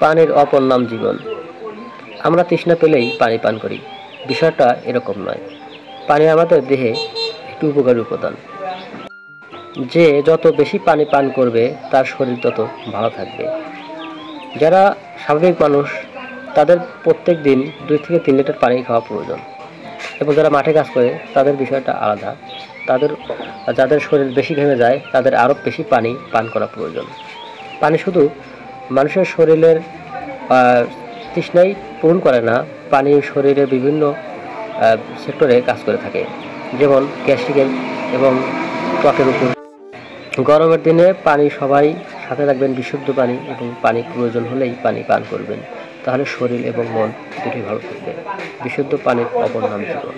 পানির অপর নাম জীবন। আমরা তৃষ্ণা পেলেই পানি পান করি, বিষয়টা এরকম নয়। পানি আমাদের দেহে একটি উপকারী উপাদান। যে যত বেশি পানি পান করবে তার শরীর তত ভালো থাকবে। যারা স্বাভাবিক মানুষ তাদের প্রত্যেক দিন 2 থেকে 3 লিটার পানি খাওয়া প্রয়োজন, এবং যারা মাঠে কাজ করে তাদের বিষয়টা আলাদা। যাদের শরীর বেশি ঘেমে যায় তাদের আরও বেশি পানি পান করা প্রয়োজন। পানি শুধু মানুষের শরীরের তৃষ্ণাই পূরণ করে না, পানি শরীরে বিভিন্ন সেক্টরে কাজ করে থাকে, যেমন গ্যাস্ট্রিকের এবং ত্বকের উপর। গরমের দিনে পানি সবাই সাথে রাখবেন, বিশুদ্ধ পানি, এবং পানি প্রয়োজন হলেই পানি পান করবেন, তাহলে শরীর এবং মন দুটোই ভালো থাকবে। বিশুদ্ধ পানির অপর নাম জীবন।